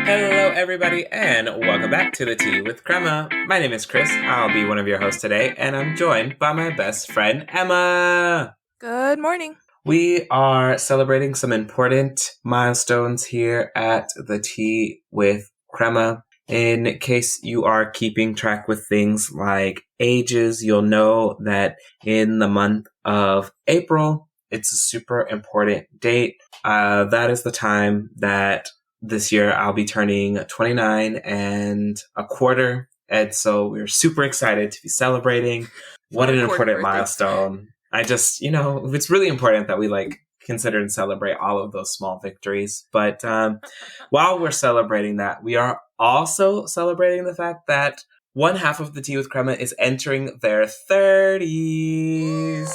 Hello, everybody, and welcome back to the Tea with Crema. My name is Chris. I'll be one of your hosts today, and I'm joined by my best friend, Emma. Good morning. We are celebrating some important milestones here at the Tea with Crema. In case you are keeping track with things like ages, you'll know that in the month of April, it's a super important date. That is the time that this year I'll be turning 29 and a quarter. And so we're super excited to be celebrating. What an important milestone. It's really important that we consider and celebrate all of those small victories. But while we're celebrating that, we are also celebrating the fact that one half of the Tea with Crema is entering their 30s.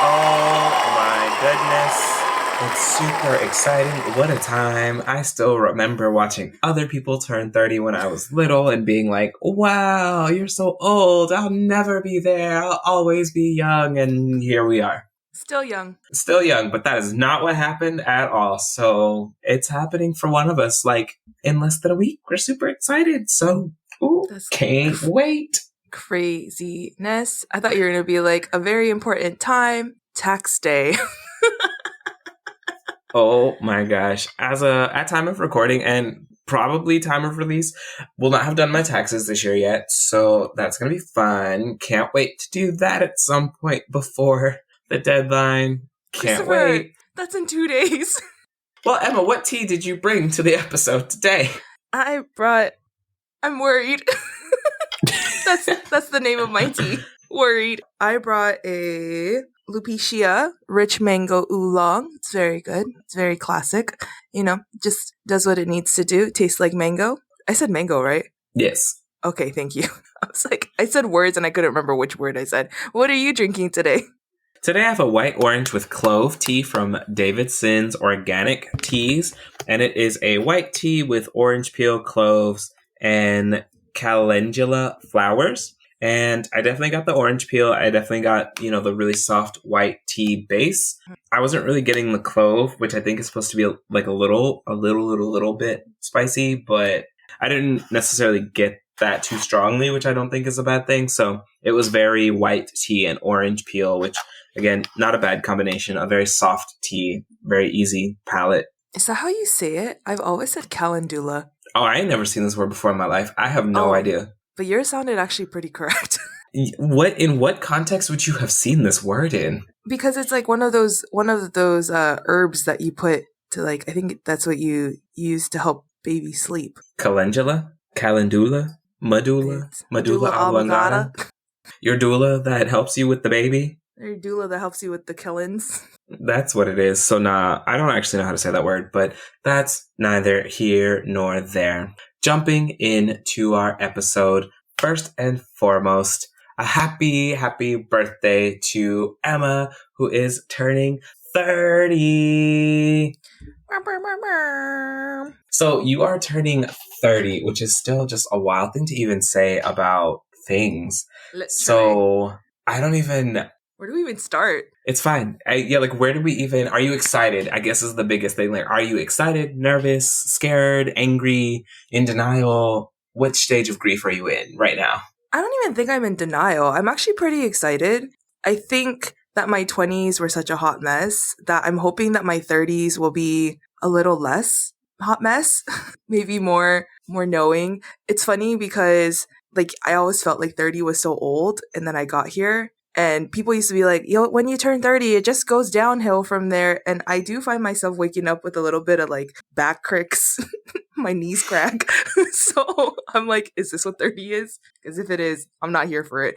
Oh my goodness. It's super exciting. What a time. I still remember watching other people turn 30 when I was little and being like, wow, you're so old. I'll never be there. I'll always be young. And here we are. Still young. Still young, but that is not what happened at all. So it's happening for one of us, in less than a week. We're super excited. So can't wait. Craziness. I thought you were going to be a very important time, tax day. Oh my gosh. At time of recording and probably time of release, will not have done my taxes this year yet. So that's going to be fun. Can't wait to do that at some point before the deadline. Can't wait. That's in 2 days. Well, Emma, what tea did you bring to the episode today? I'm worried. That's the name of my tea. Worried. I brought a Lupicia Rich Mango Oolong. It's very good. It's very classic. Just does what it needs to do. It tastes like mango. I said mango, right? Yes. Okay, thank you. I said words and I couldn't remember which word I said. What are you drinking today? Today I have a white orange with clove tea from Davidson's Organic Teas. And it is a white tea with orange peel, cloves, and calendula flowers. And I definitely got the orange peel. I definitely got, the really soft white tea base. I wasn't really getting the clove, which I think is supposed to be a little bit spicy, but I didn't necessarily get that too strongly, which I don't think is a bad thing. So it was very white tea and orange peel, which again, not a bad combination. A very soft tea, very easy palate. Is that how you say it? I've always said calendula. Oh, I ain't never seen this word before in my life. I have no idea. But yours sounded actually pretty correct. In what context would you have seen this word in? Because it's one of those herbs that you put to I think that's what you use to help baby sleep. Calendula, medulla oblongata. Your doula that helps you with the baby. Your doula that helps you with the killings. That's what it is. So I don't actually know how to say that word, but that's neither here nor there. Jumping into our episode, first and foremost, a happy, happy birthday to Emma, who is turning 30. So you are turning 30, which is still just a wild thing to even say about things. Let's try. I don't even... Where do we even start? It's fine. Where do we even... Are you excited? I guess is the biggest thing. Are you excited, nervous, scared, angry, in denial? Which stage of grief are you in right now? I don't even think I'm in denial. I'm actually pretty excited. I think that my 20s were such a hot mess that I'm hoping that my 30s will be a little less hot mess. Maybe more knowing. It's funny because I always felt 30 was so old, and then I got here. And people used to be like, when you turn 30, it just goes downhill from there. And I do find myself waking up with a little bit of back cricks, my knees crack. So I'm like, is this what 30 is? Because if it is, I'm not here for it.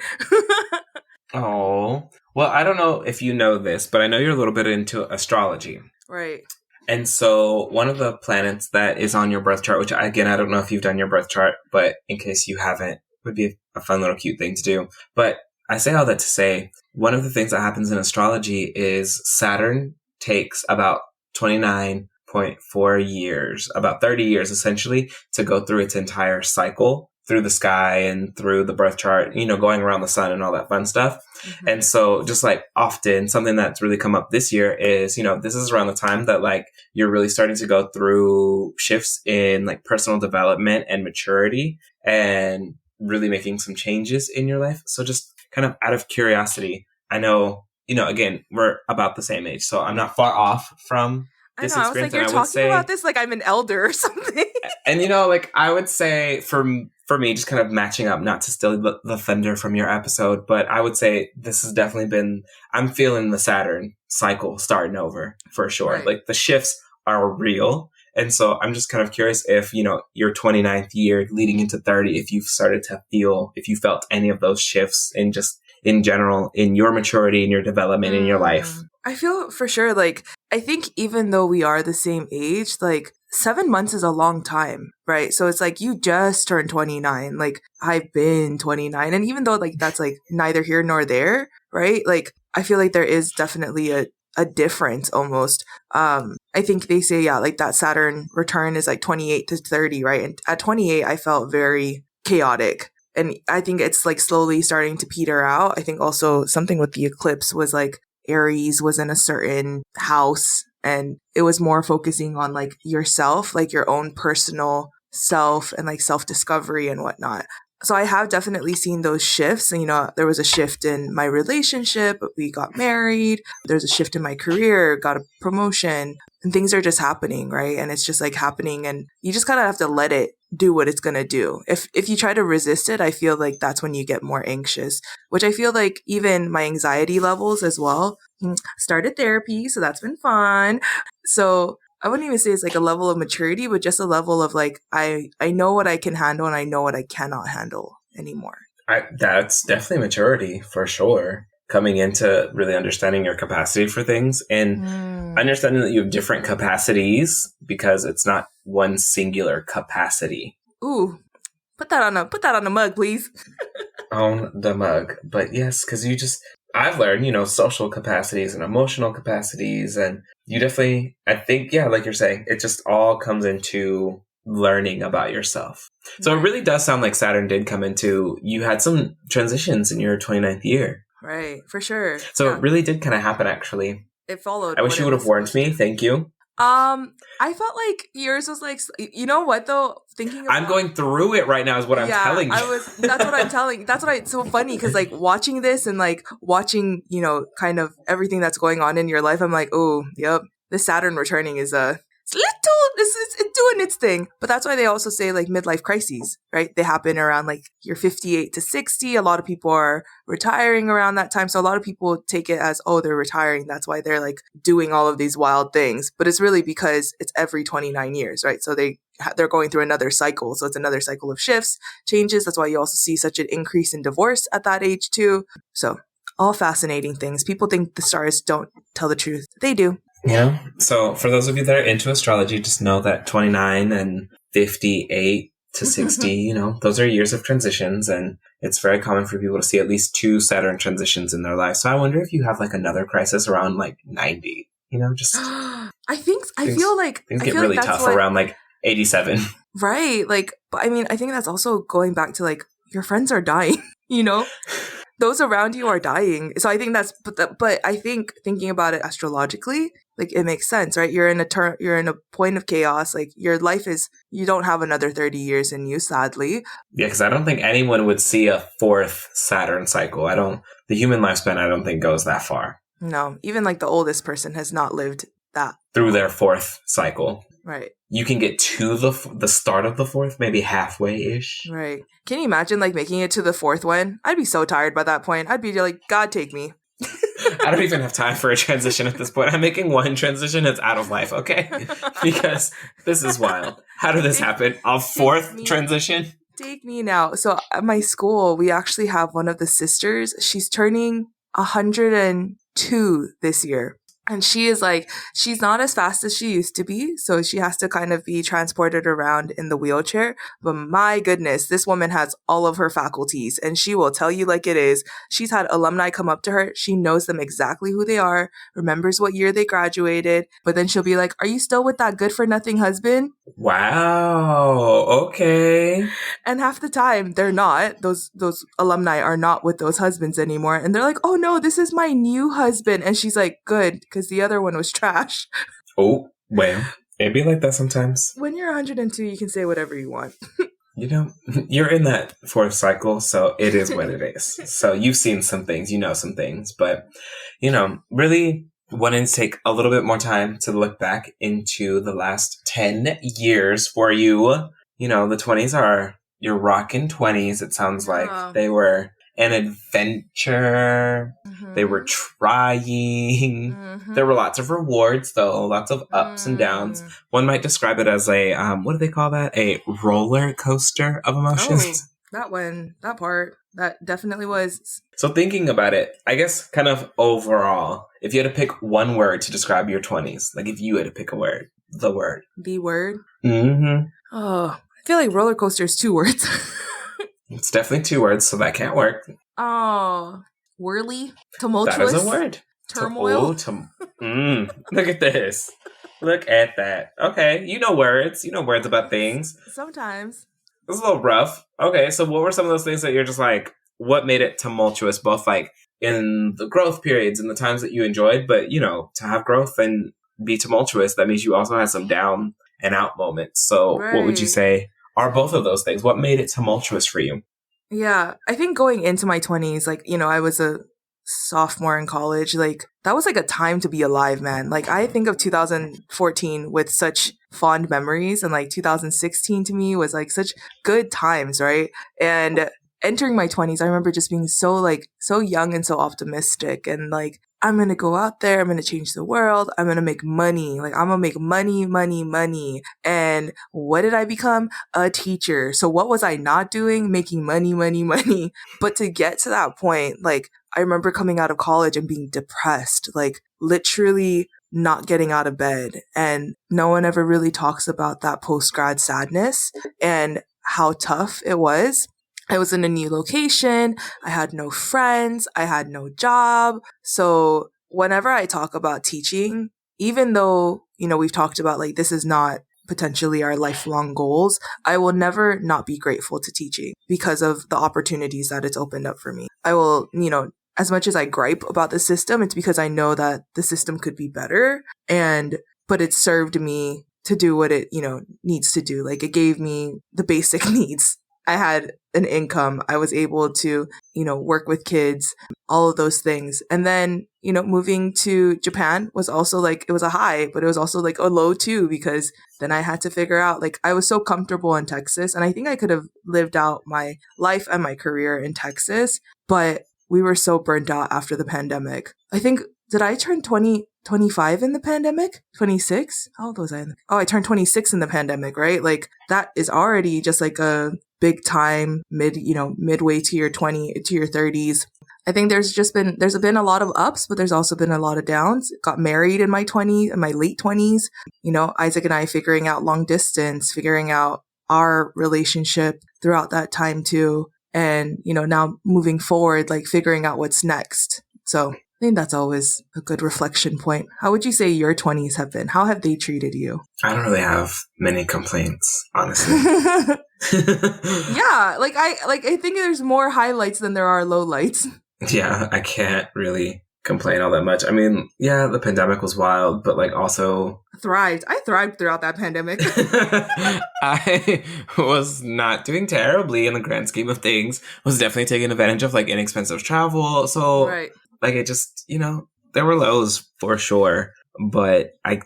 Oh, well, I don't know if you know this, but I know you're a little bit into astrology. Right. And so one of the planets that is on your birth chart, which again, I don't know if you've done your birth chart, but in case you haven't, would be a fun little cute thing to do. But I say all that to say, one of the things that happens in astrology is Saturn takes about 29.4 years, about 30 years essentially, to go through its entire cycle through the sky and through the birth chart, going around the sun and all that fun stuff. Mm-hmm. And so just like often something that's really come up this year is, this is around the time that like you're really starting to go through shifts in like personal development and maturity and really making some changes in your life. So just kind of out of curiosity, I know, again, we're about the same age, so I'm not far off from this I know, I was like, you're talking about this like I'm an elder or something. And, like I would say for me, just kind of matching up, not to steal the thunder from your episode, but I would say this has definitely been, I'm feeling the Saturn cycle starting over for sure. Right. Like the shifts are real. And so I'm just kind of curious if, your 29th year leading into 30, if you felt any of those shifts and just in general, in your maturity, in your development, in your life. I feel for sure, like, I think even though we are the same age, like 7 months is a long time, right? So it's like you just turned 29. Like I've been 29. And even though like that's like neither here nor there, right? Like I feel like there is definitely a difference almost. I think they say, yeah, like that Saturn return is like 28 to 30, right? And at 28, I felt very chaotic. And I think it's like slowly starting to peter out. I think also something with the eclipse was like Aries was in a certain house and it was more focusing on like yourself, like your own personal self and like self-discovery and whatnot. So I have definitely seen those shifts. And, there was a shift in my relationship. We got married. There's a shift in my career, got a promotion, and things are just happening, right? And it's just like happening and you just kind of have to let it do what it's going to do. If you try to resist it, I feel like that's when you get more anxious, which I feel like even my anxiety levels as well. Started therapy, so that's been fun. So I wouldn't even say it's like a level of maturity, but just a level of like, I know what I can handle and I know what I cannot handle anymore. That's definitely maturity for sure. Coming into really understanding your capacity for things and understanding that you have different capacities because it's not one singular capacity. Ooh, put that on a mug, please. On the mug. But yes, because I've learned, social capacities and emotional capacities. And you definitely, I think, yeah, like you're saying, it just all comes into learning about yourself. So it really does sound like Saturn did come into, you had some transitions in your 29th year. Right, for sure. So it really did kind of happen, actually. It followed. I wish you would have warned me. Thank you. I felt like yours was like, you know what though? I'm going through it right now is what I'm telling you. That's what I'm telling. That's what it's so funny because like watching this and like watching, kind of everything that's going on in your life, I'm like, oh, yep, the Saturn returning is it's doing its thing. But that's why they also say like midlife crises, right? They happen around like you're 58 to 60. A lot of people are retiring around that time. So a lot of people take it as, oh, they're retiring. That's why they're like doing all of these wild things. But it's really because it's every 29 years, right? So they're going through another cycle. So it's another cycle of shifts, changes. That's why you also see such an increase in divorce at that age too. So all fascinating things. People think the stars don't tell the truth. They do. Yeah. So for those of you that are into astrology, just know that 29 and 58 to 60, those are years of transitions. And it's very common for people to see at least 2 Saturn transitions in their life. So I wonder if you have like another crisis around like 90, just. I feel like things get really tough around like 87. Right. Like, but I mean, I think that's also going back to like your friends are dying, those around you are dying. So I think that's, but I think thinking about it astrologically, like it makes sense, right? You're in a point of chaos. Like your life you don't have another 30 years in you, sadly. Yeah, because I don't think anyone would see a 4th Saturn cycle. The human lifespan, I don't think goes that far. No, even like the oldest person has not lived that. Through their 4th cycle. Right. You can get to the start of the 4th, maybe halfway-ish. Right. Can you imagine like making it to the 4th one? I'd be so tired by that point. I'd be like, God, take me. I don't even have time for a transition at this point. I'm making one transition. It's out of life, okay? Because this is wild. How did this happen? A 4th transition? Take me now. So at my school, we actually have one of the sisters. She's turning 102 this year. And she is like, she's not as fast as she used to be. So she has to kind of be transported around in the wheelchair. But my goodness, this woman has all of her faculties and she will tell you like it is. She's had alumni come up to her. She knows them exactly who they are, remembers what year they graduated. But then she'll be like, are you still with that good for nothing husband? Wow. Okay. And half the time they're not. Those alumni are not with those husbands anymore. And they're like, oh no, this is my new husband. And she's like, good, because the other one was trash. Oh, well, it'd be like that sometimes. When you're 102, you can say whatever you want. You know, you're in that fourth cycle, so it is what it is. So you've seen some things, you know some things, but, you know, really wanting to take a little bit more time to look back into the last 10 years for you. You know, the 20s are your rockin' 20s. It sounds like they were an adventure. Mm-hmm. They were trying. Mm-hmm. There were lots of rewards, though, lots of ups and downs. One might describe it as a, what do they call that? A roller coaster of emotions. Oh, that part, that definitely was. So thinking about it, I guess kind of overall, if you had to pick one word to describe your 20s, like if you had to pick a word, the word. The word? Mm-hmm. Oh, I feel like roller coaster is 2 words. It's definitely 2 words, so that can't work. Oh, whirly, tumultuous. That is a word. Turmoil. Look at this. Look at that. Okay, you know words. You know words about things. Sometimes. It's a little rough. Okay, so what were some of those things that you're just like, what made it tumultuous, both like in the growth periods and the times that you enjoyed, but, you know, to have growth and be tumultuous, that means you also had some down and out moments. So What would you say are both of those things? What made it tumultuous for you? Yeah, I think going into my 20s, like, you know, I was a sophomore in college, like, that was like a time to be alive, man. Like, I think of 2014 with such fond memories, and like 2016 to me was like such good times, right? And entering my 20s, I remember just being so young and so optimistic, and like, I'm going to go out there. I'm going to change the world. I'm going to make money. Like, I'm going to make money, money, money. And what did I become? A teacher. So what was I not doing? Making money, money, money. But to get to that point, like, I remember coming out of college and being depressed, like literally not getting out of bed. And no one ever really talks about that post-grad sadness and how tough it was. I was in a new location. I had no friends. I had no job. So whenever I talk about teaching, even though, you know, we've talked about like, this is not potentially our lifelong goals, I will never not be grateful to teaching because of the opportunities that it's opened up for me. I will, you know, as much as I gripe about the system, it's because I know that the system could be better, but it served me to do what it, you know, needs to do. Like, it gave me the basic needs. I had an income. I was able to, you know, work with kids, all of those things. And then, you know, moving to Japan was also like, it was a high, but it was also like a low too, because then I had to figure out, like, I was so comfortable in Texas, and I think I could have lived out my life and my career in Texas, but we were so burnt out after the pandemic. I think, did I turn 25 in the pandemic? 26? How old was I? I turned 26 in the pandemic, right? Like, that is already just like a big time midway to your 30s. I think there's been a lot of ups, but there's also been a lot of downs. Got married in my late 20s. You know, Isaac and I figuring out long distance, figuring out our relationship throughout that time too. And, you know, now moving forward, like figuring out what's next. So I think that's always a good reflection point. How would you say your 20s have been? How have they treated you? I don't really have many complaints, honestly. Yeah, I think there's more highlights than there are lowlights. Yeah, I can't really complain all that much. I mean, yeah, the pandemic was wild, but like also thrived. I thrived throughout that pandemic. I was not doing terribly in the grand scheme of things. Was definitely taking advantage of like inexpensive travel. So right. Like, it just, you know, there were lows for sure, but I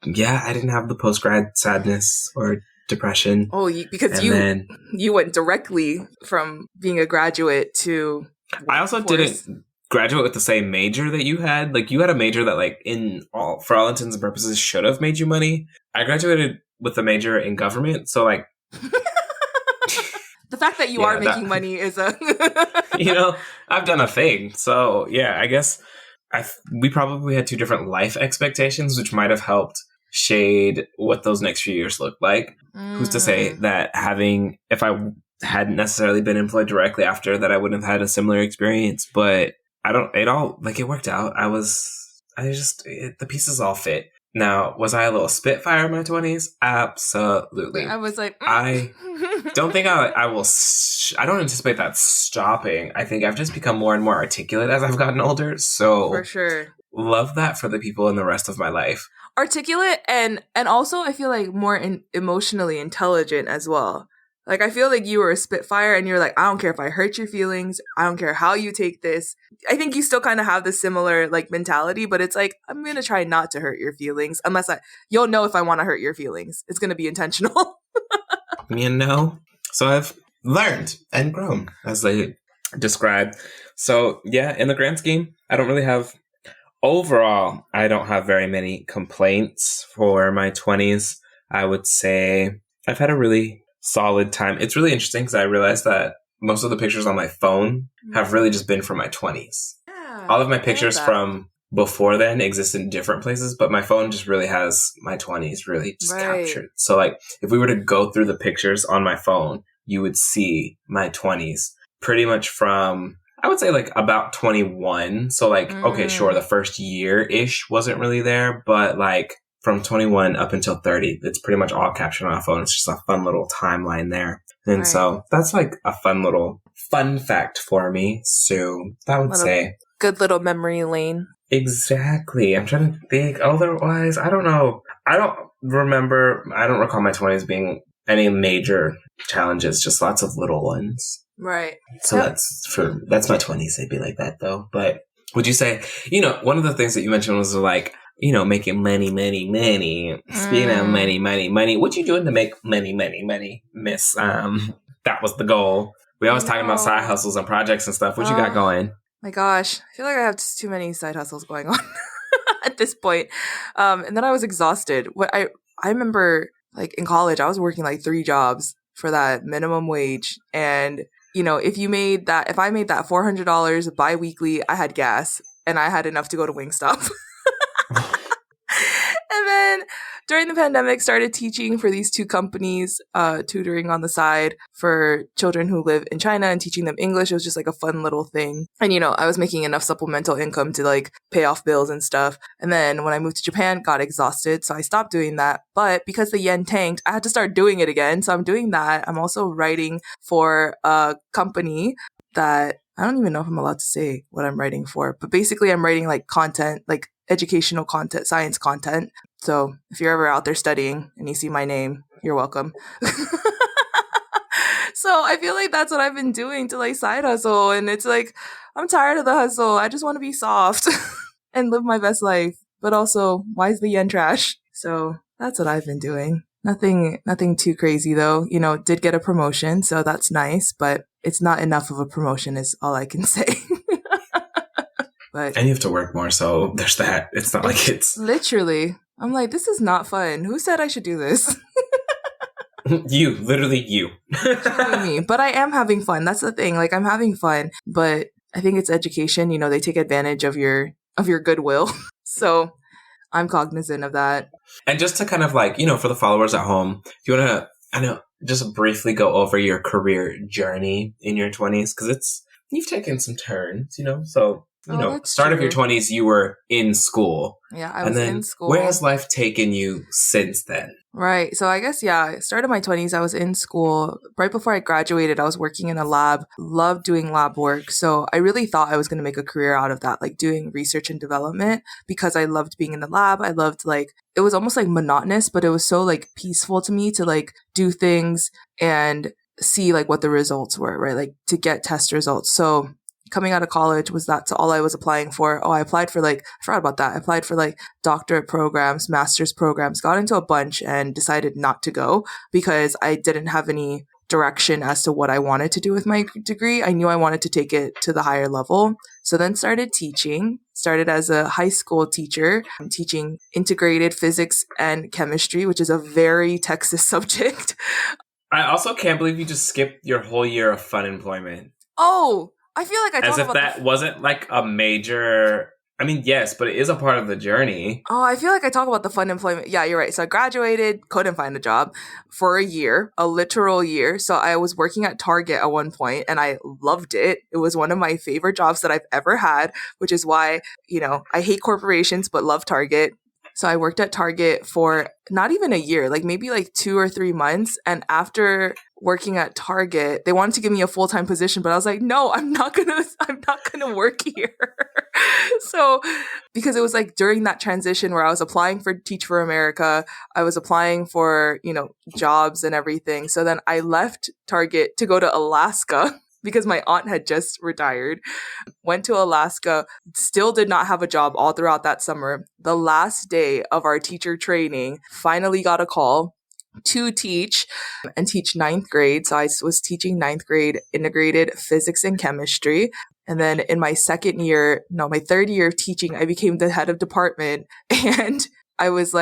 didn't have the post-grad sadness or depression. Oh, because you went directly from being a graduate to I also didn't graduate with the same major that you had. Like, you had a major that, like, for all intents and purposes, should have made you money. I graduated with a major in government, so, like... The fact that you are making money is a... You know, I've done a thing. So, yeah, I guess we probably had two different life expectations, which might have helped shade what those next few years look like. Who's to say that if I hadn't necessarily been employed directly after that, I wouldn't have had a similar experience. But it worked out. The pieces all fit. Now, was I a little spitfire in my 20s? Absolutely. I was like, I don't think I will. I don't anticipate that stopping. I think I've just become more and more articulate as I've gotten older. So for sure. Love that for the people in the rest of my life. Articulate and also I feel like more emotionally intelligent as well. Like, I feel like you were a spitfire and you're like, I don't care if I hurt your feelings. I don't care how you take this. I think you still kind of have this similar like mentality, but it's like, I'm going to try not to hurt your feelings you'll know if I want to hurt your feelings. It's going to be intentional. So I've learned and grown, as they described. So yeah, in the grand scheme, I don't have very many complaints for my 20s. I would say I've had a really solid time. It's really interesting because I realized that most of the pictures on my phone have really just been from my 20s. Yeah, all of my pictures from before then exist in different places, but my phone just really has my 20s really just captured. So like if we were to go through the pictures on my phone, you would see my 20s pretty much from, I would say like about 21. So like, okay, sure, the first year-ish wasn't really there, but like from 21 up until 30, it's pretty much all captured on my phone. It's just a fun little timeline there. And so that's like a fun fact for me. So I would say good little memory lane. Exactly. I'm trying to think. Otherwise, I don't know. I don't recall my 20s being any major challenges, just lots of little ones. Right. So that's my 20s. They'd be like that though. But would you say, one of the things that you mentioned was like, making money. Speaking of money. What you doing to make money, miss? That was the goal. We always talking about side hustles and projects and stuff. What you got going? My gosh, I feel like I have too many side hustles going on at this point. And then I was exhausted. What I remember, like in college, I was working like 3 jobs for that minimum wage. And, if I made that $400 bi-weekly, I had gas and I had enough to go to Wingstop. And then during the pandemic, started teaching for these 2 companies, tutoring on the side for children who live in China and teaching them English. It was just like a fun little thing. And, I was making enough supplemental income to like pay off bills and stuff. And then when I moved to Japan, got exhausted. So I stopped doing that. But because the yen tanked, I had to start doing it again. So I'm doing that. I'm also writing for a company that I don't even know if I'm allowed to say what I'm writing for. But basically, I'm writing like content, like educational content, science content. So if you're ever out there studying and you see my name, you're welcome. So I feel like that's what I've been doing to like side hustle. And it's like, I'm tired of the hustle. I just want to be soft and live my best life. But also, why is the yen trash? So that's what I've been doing. Nothing too crazy though. Did get a promotion, so that's nice. But it's not enough of a promotion is all I can say. But and you have to work more, so there's that. It's not like it's... Literally. I'm like, this is not fun. Who said I should do this? You. Literally you. Me. But I am having fun. That's the thing. Like, I'm having fun. But I think it's education. They take advantage of your goodwill. So I'm cognizant of that. And just to kind of like, for the followers at home, if you want to, just briefly go over your career journey in your 20s, because you've taken some turns, so... start of your 20s, you were in school. Yeah, I was in school. Where has life taken you since then? Right. So I guess, yeah, started my 20s. I was in school. Right before I graduated, I was working in a lab, loved doing lab work. So I really thought I was going to make a career out of that, like doing research and development, because I loved being in the lab. I loved it was almost like monotonous, but it was so like peaceful to me to like do things and see like what the results were, right? Like to get test results. So coming out of college that's all I was applying for. I applied for I forgot about that. I applied for doctorate programs, master's programs, got into a bunch and decided not to go because I didn't have any direction as to what I wanted to do with my degree. I knew I wanted to take it to the higher level. So then started teaching, started as a high school teacher. I'm teaching integrated physics and chemistry, which is a very Texas subject. I also can't believe you just skipped your whole year of fun employment. Oh, I feel like I as if that wasn't like a major I mean, yes, but it is a part of the journey. Oh, I feel like I talk about the fun employment. Yeah, you're right. So I graduated, couldn't find a job for a year, a literal year. So I was working at Target at one point and I loved it. It was one of my favorite jobs that I've ever had, which is why, I hate corporations but love Target. So I worked at Target for not even a year, like maybe like 2 or 3 months. And after working at Target, they wanted to give me a full-time position, but I was like, no, I'm not gonna work here. So because it was like during that transition where I was applying for Teach for America, I was applying for, jobs and everything. So then I left Target to go to Alaska because my aunt had just retired. Went to Alaska, still did not have a job all throughout that summer. The last day of our teacher training, finally got a call to teach ninth grade. So I was teaching ninth grade integrated physics and chemistry. And then in my my third year of teaching, I became the head of department. And I was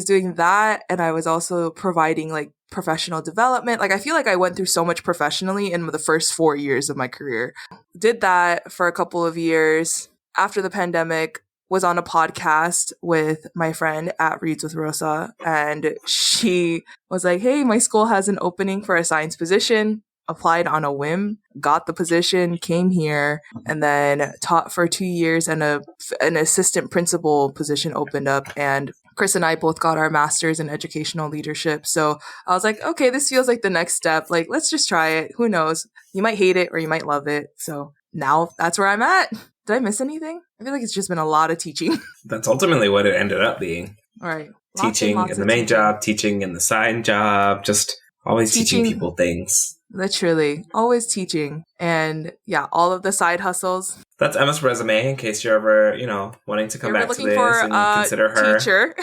doing that. And I was also providing like professional development. Like I feel like I went through so much professionally in the first 4 years of my career. Did that for a couple of years. After the pandemic, was on a podcast with my friend at Reads with Rosa, and she was like, hey, my school has an opening for a science position. Applied on a whim, got the position, came here, and then taught for 2 years, and an assistant principal position opened up, and Chris and I both got our masters in educational leadership. So I was like, okay, this feels like the next step. Like, let's just try it. Who knows? You might hate it or you might love it. So now that's where I'm at. Did I miss anything? I feel like it's just been a lot of teaching. That's ultimately what it ended up being. All right. Teaching in the main job, teaching in the side job, just always teaching people things. Literally, always teaching. And yeah, all of the side hustles. That's Emma's resume in case you're ever, wanting to come back to this and consider her. Teacher.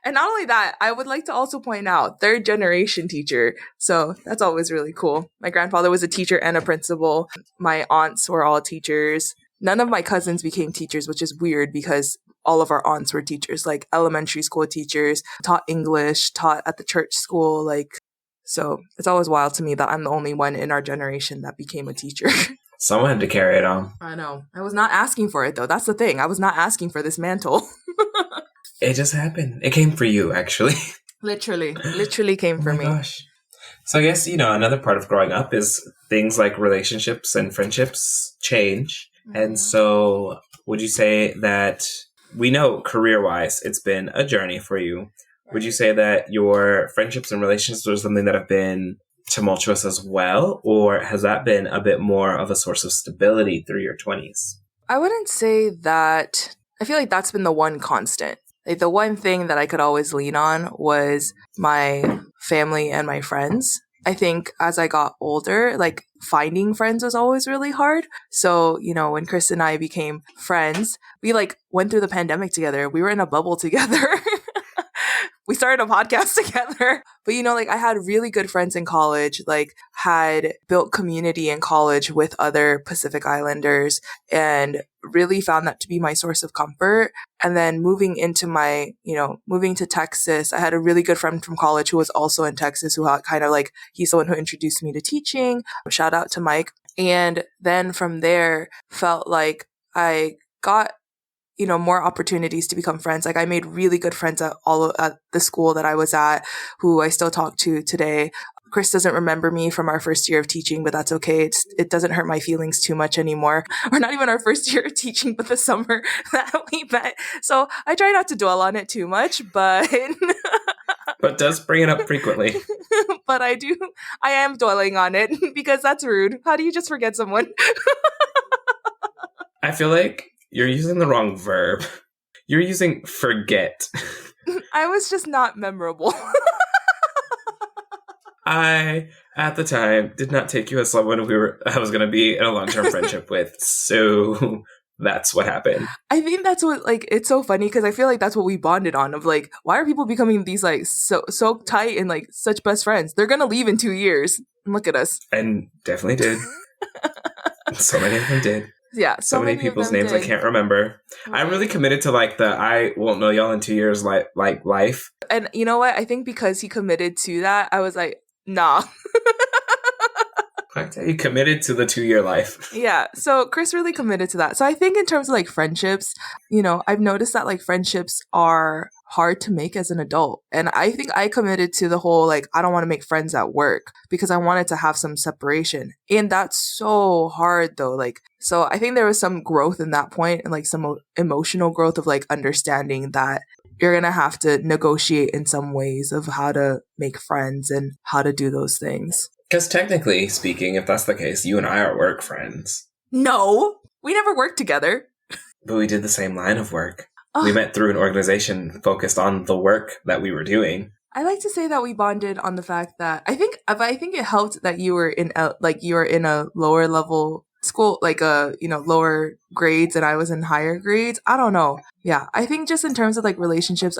And not only that, I would like to also point out third generation teacher. So that's always really cool. My grandfather was a teacher and a principal. My aunts were all teachers. None of my cousins became teachers, which is weird because all of our aunts were teachers, like elementary school teachers, taught English, taught at the church school. So it's always wild to me that I'm the only one in our generation that became a teacher. Someone had to carry it on. I know. I was not asking for it, though. That's the thing. I was not asking for this mantle. It just happened. It came for you, actually. Literally came for me. Gosh. So I guess, another part of growing up is things like relationships and friendships change. Mm-hmm. And so would you say that we know career-wise it's been a journey for you? Would you say that your friendships and relationships are something that have been tumultuous as well? Or has that been a bit more of a source of stability through your 20s? I wouldn't say that. I feel like that's been the one constant. Like the one thing that I could always lean on was my family and my friends. I think as I got older, like finding friends was always really hard. So, when Chris and I became friends, we went through the pandemic together. We were in a bubble together. We started a podcast together. But, I had really good friends in college, had built community in college with other Pacific Islanders and really found that to be my source of comfort. And then moving to Texas, I had a really good friend from college who was also in Texas who had he's the one who introduced me to teaching. Shout out to Mike. And then from there, felt like I got more opportunities to become friends. I made really good friends at the school that I was at, who I still talk to today. Chris doesn't remember me from our first year of teaching, but that's okay. It doesn't hurt my feelings too much anymore. Or not even our first year of teaching, but the summer that we met. So I try not to dwell on it too much, but but does bring it up frequently. But I am dwelling on it because that's rude. How do you just forget someone? I feel like you're using the wrong verb. You're using forget. I was just not memorable. I, at the time, did not take you as someone I was going to be in a long-term friendship with. So that's what happened. I think that's what, it's so funny because I feel like that's what we bonded on of, why are people becoming these, so tight and, such best friends? They're going to leave in 2 years. And look at us. And definitely did. So many of them did. Yeah, so many people's names I can't remember. Right. I'm really committed to I won't know y'all in 2 years life. And you know what? I think because he committed to that, I was like, nah. Okay, you committed to the 2-year life. Yeah, so Chris really committed to that. So I think in terms of like friendships, I've noticed that like friendships are hard to make as an adult. And I think I committed to the whole like, I don't want to make friends at work because I wanted to have some separation. And that's so hard though. Like, so I think there was some growth in that point and like some emotional growth of like understanding that you're going to have to negotiate in some ways of how to make friends and how to do those things. Because technically speaking, if that's the case, you and I are work friends. No, we never worked together. But we did the same line of work. Oh, We met through an organization focused on the work that we were doing. I like to say that we bonded on the fact that I think it helped that you were in a lower level school, like lower grades, and I was in higher grades. I don't know. Yeah, I think just in terms of like relationships,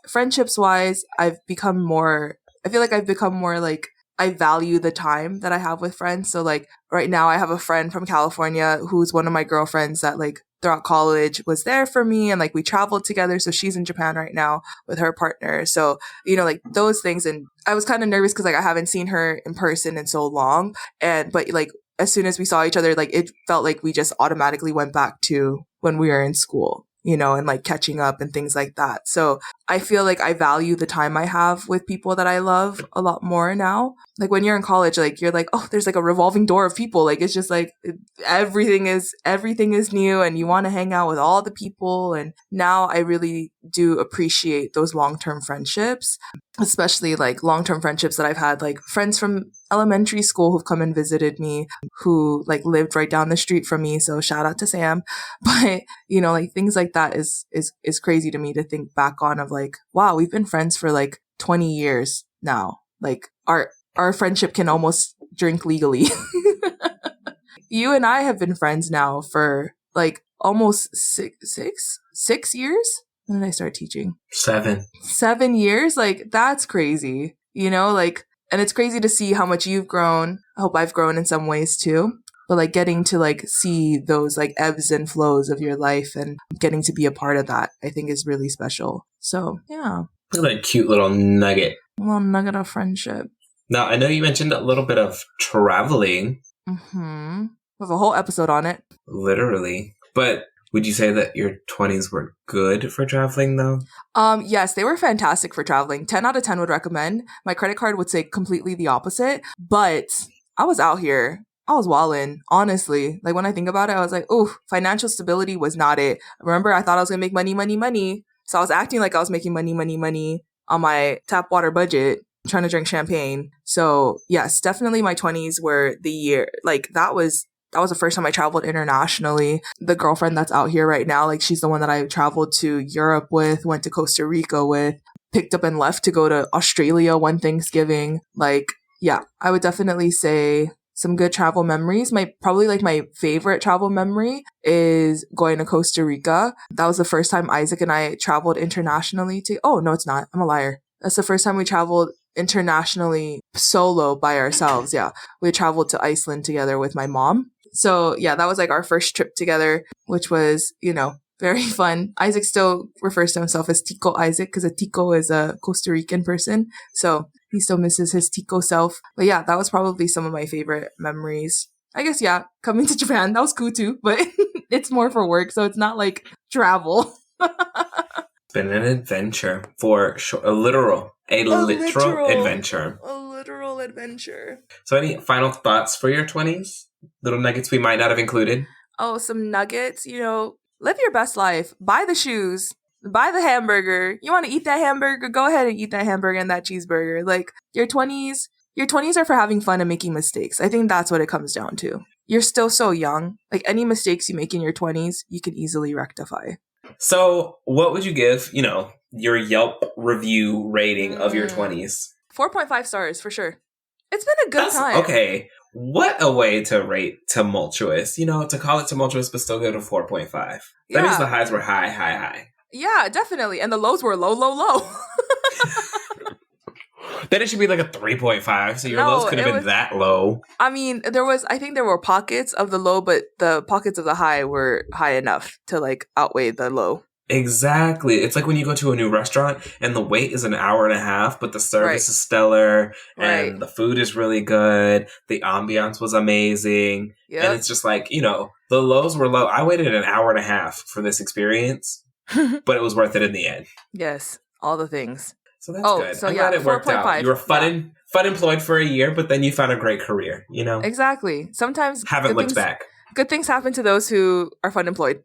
friendships wise, I feel like I've become more like I value the time that I have with friends. So like right now I have a friend from California who's one of my girlfriends that like throughout college was there for me and like we traveled together. So she's in Japan right now with her partner. So, like those things. And I was kind of nervous because like I haven't seen her in person in so long. But like as soon as we saw each other, like it felt like we just automatically went back to when we were in school, and like catching up and things like that. So I feel like I value the time I have with people that I love a lot more now. Like when you're in college, like you're like, oh, there's like a revolving door of people. Like it's just like everything is new and you want to hang out with all the people. And now I really do appreciate those long-term friendships, especially like long-term friendships that I've had, like friends from elementary school who've come and visited me, who like lived right down the street from me. So shout out to Sam. But, like things like that is crazy to me to think back on of like, wow, we've been friends for like 20 years now. Like our friendship can almost drink legally. You and I have been friends now for like almost six years. When did I start teaching? 7 years? Like that's crazy, like, and it's crazy to see how much you've grown. I hope I've grown in some ways too. But like getting to like see those like ebbs and flows of your life and getting to be a part of that, I think is really special. So yeah. Look at that cute little nugget. A little nugget of friendship. Now, I know you mentioned a little bit of traveling. Mm-hmm. We have a whole episode on it. Literally. But would you say that your 20s were good for traveling though? Yes, they were fantastic for traveling. 10 out of 10 would recommend. My credit card would say completely the opposite. But I was out here. I was wildin', honestly. Like when I think about it, I was like, oh, financial stability was not it. Remember, I thought I was gonna make money. So I was acting like I was making money on my tap water budget, trying to drink champagne. So yes, definitely my 20s were the year. Like that was the first time I traveled internationally. The girlfriend that's out here right now, like she's the one that I traveled to Europe with, went to Costa Rica with, picked up and left to go to Australia one Thanksgiving. Like, yeah, I would definitely say some good travel memories. My favorite travel memory is going to Costa Rica. That was the first time Isaac and I traveled internationally oh, no, it's not. I'm a liar. That's the first time we traveled internationally solo by ourselves. Yeah. We traveled to Iceland together with my mom. So yeah, that was like our first trip together, which was, very fun. Isaac still refers to himself as Tico Isaac because a Tico is a Costa Rican person. So he still misses his Tico self. But yeah, that was probably some of my favorite memories. I guess, yeah, coming to Japan, that was cool too, but it's more for work. So it's not like travel. It's been an adventure for sure. A literal adventure. A literal adventure. So any final thoughts for your 20s? Little nuggets we might not have included? Oh, some nuggets, live your best life. Buy the shoes. Buy the hamburger. You want to eat that hamburger? Go ahead and eat that hamburger and that cheeseburger. Like your 20s are for having fun and making mistakes. I think that's what it comes down to. You're still so young. Like any mistakes you make in your 20s, you can easily rectify. So what would you give, your Yelp review rating of your 20s? 4.5 stars for sure. It's been a good time. Okay. What a way to rate tumultuous. To call it tumultuous but still go to 4.5. That means the highs were high. Yeah, definitely. And the lows were low. Then it should be like a 3.5. So your lows could have been that low. I mean, I think there were pockets of the low, but the pockets of the high were high enough to like outweigh the low. Exactly. It's like when you go to a new restaurant and the wait is an hour and a half, but the Right. service is stellar Right. and the food is really good. The ambiance was amazing. And Yep. it's just like, the lows were low. I waited an hour and a half for this experience, but it was worth it in the end. Yes. All the things. So that's Oh, good. so I'm glad yeah, it worked out. You 4.5. were fun employed for a year, but then you found a great career, Exactly. Sometimes Haven't looked back. good things happen to those who are fun employed.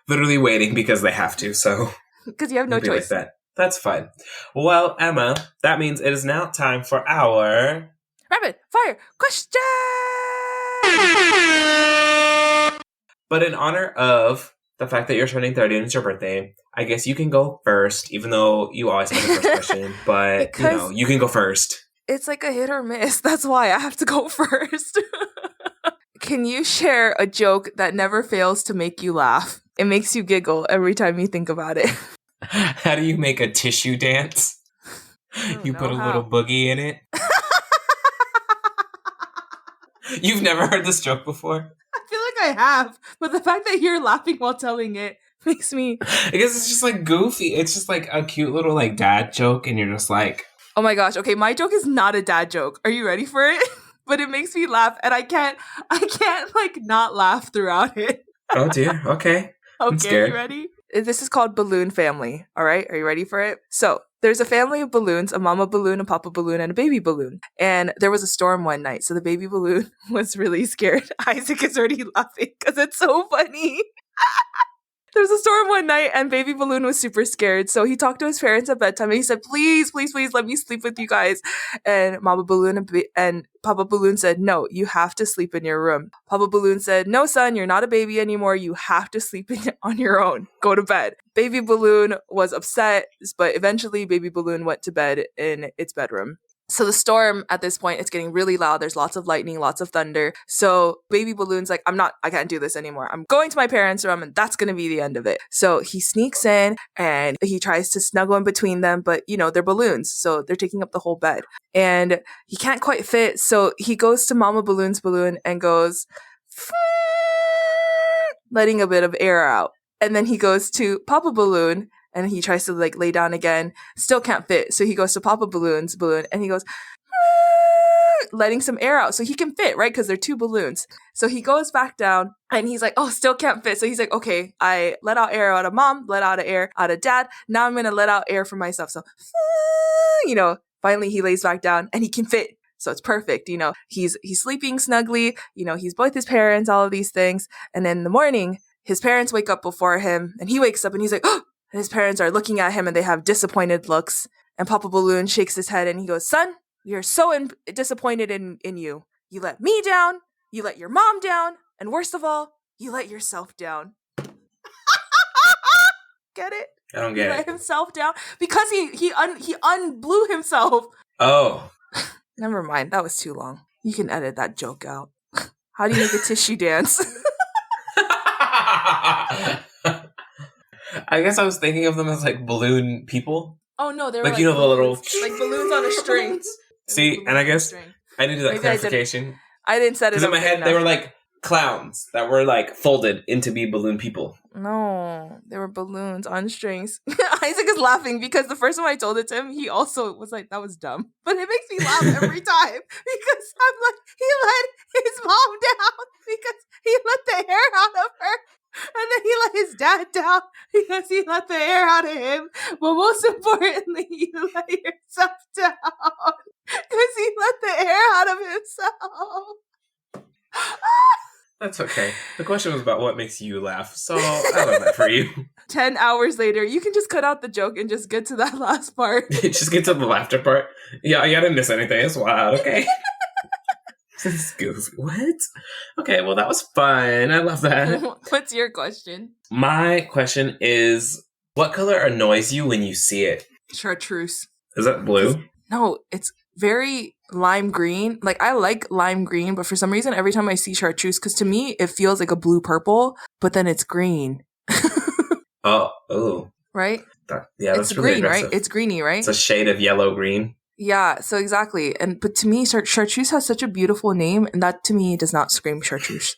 Literally waiting because they have to, so Because you have no maybe like choice. that. That's fun. Well, Emma, that means it is now time for our Rapid fire question. But in honor of the fact that you're turning 30 and it's your birthday, I guess you can go first, even though you always have the first question. But, Because you can go first. it's like a hit or miss. That's why I have to go first. Can you share a joke that never fails to make you laugh? It makes you giggle every time you think about it. How do you make a tissue dance? You put a little boogie in it. You've never heard this joke before? I feel like I have, but the fact that you're laughing while telling it makes me... I guess it's just like goofy. It's just like a cute little like dad joke, and you're just like... Oh my gosh, okay, my joke is not a dad joke. Are you ready for it? But it makes me laugh, and I can't like not laugh throughout it. Oh dear, okay. I'm Okay, scared. you ready? This is called Balloon Family, all right? Are you ready for it? So, there's a family of balloons, a mama balloon, a papa balloon, and a baby balloon. And there was a storm one night, so the baby balloon was really scared. Isaac is already laughing because it's so funny. There was a storm one night and baby balloon was super scared. So he talked to his parents at bedtime and he said, please, please, please let me sleep with you guys. And mama balloon and papa balloon said, no, you have to sleep in your room. Papa balloon said, no, son, you're not a baby anymore. You have to sleep on your own. Go to bed. Baby balloon was upset, but eventually baby balloon went to bed in its bedroom. So the storm at this point, it's getting really loud. There's lots of lightning, lots of thunder. So baby balloon's like, I can't do this anymore. I'm going to my parents' room and that's going to be the end of it. So he sneaks in and he tries to snuggle in between them, but they're balloons. So they're taking up the whole bed and he can't quite fit. So he goes to Mama Balloon's balloon and goes, letting a bit of air out. And then he goes to Papa Balloon and he tries to like lay down again, still can't fit. So he goes to Papa Balloon's balloon and he goes, letting some air out so he can fit, right? Because they're two balloons. So he goes back down and he's like, oh, still can't fit. So he's like, okay, I let out air out of mom, let out air out of dad. Now I'm going to let out air for myself. So, finally he lays back down and he can fit. So it's perfect. He's sleeping snugly. He's with his parents, all of these things. And then in the morning, his parents wake up before him and he wakes up and he's like, oh, and his parents are looking at him and they have disappointed looks. And Papa Balloon shakes his head and he goes, son, we are so disappointed in you. You let me down, you let your mom down, and worst of all, you let yourself down. Get it? I don't get he it. Let himself down because he unblew himself. Oh. Never mind, that was too long. You can edit that joke out. How do you make a tissue dance? I guess I was thinking of them as like balloon people. Oh no, they were like the little like balloons on a string. See, and I guess I need to do that clarification. I didn't set it up. Because in my head, they were like clowns that were like folded into be balloon people. No, they were balloons on strings. Isaac is laughing because the first time I told it to him, he also was like, that was dumb. But it makes me laugh every time because I'm like, he let his mom down because he let the air out of her. And then he let his dad down because he let the air out of him. But most importantly, you let yourself down because he let the air out of himself. That's okay. The question was about what makes you laugh, so I love that for you. 10 hours later, you can just cut out the joke and just get to that last part. Just get to the laughter part. Yeah, I didn't miss anything. It's wild, okay? This is goofy. What? Okay, well, that was fun. I love that. What's your question? My question is, what color annoys you when you see it? Chartreuse. Is that blue? No, it's very lime green. Like, I like lime green, but for some reason, every time I see chartreuse, because to me, it feels like a blue purple, but then it's green. Oh. Right? That's it's really green, aggressive. right? It's greeny, right? It's a shade of yellow green. Yeah, so exactly. But to me, chartreuse has such a beautiful name, and that to me does not scream chartreuse.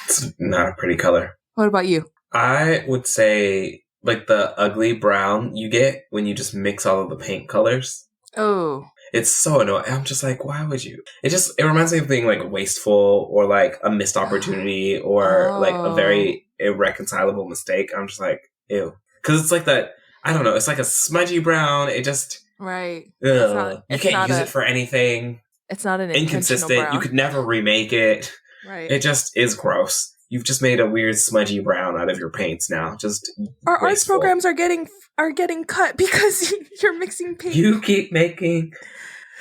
It's not a pretty color. What about you? I would say like the ugly brown you get when you just mix all of the paint colors. Oh. It's so annoying. I'm just like, why would you? It reminds me of being like wasteful or like a missed opportunity or like a Oh. very irreconcilable mistake. I'm just like, ew. Because it's like that, I don't know, it's like a smudgy brown. It just, Right. ugh. You It's can't not use it a for anything. it's not an intentional Inconsistent. You brown. could never remake it. Right. It just is gross. You've just made a weird smudgy brown out of your paints now. Just Our arts wasteful. programs are getting cut because you're mixing paint. You keep making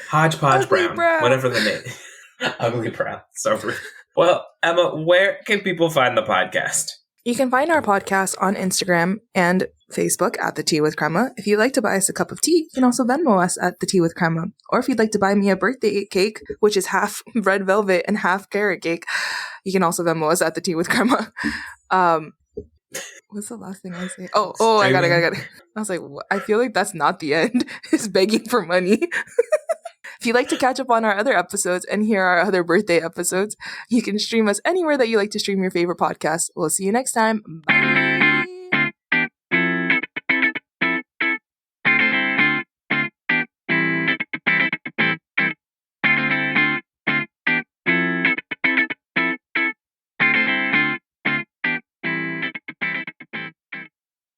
hodgepodge Ugly brown, whatever the name. Ugly brown. So rude. Well, Emma, where can people find the podcast? You can find our podcast on Instagram and Facebook at The Tea with Crema. If you'd like to buy us a cup of tea, you can also Venmo us at The Tea with Crema. Or if you'd like to buy me a birthday cake, which is half red velvet and half carrot cake, you can also Venmo us at The Tea with Crema. What's the last thing I say? Oh, I got it. I was like, I feel like that's not the end. It's begging for money. If you'd like to catch up on our other episodes and hear our other birthday episodes, you can stream us anywhere that you like to stream your favorite podcast. We'll see you next time. Bye.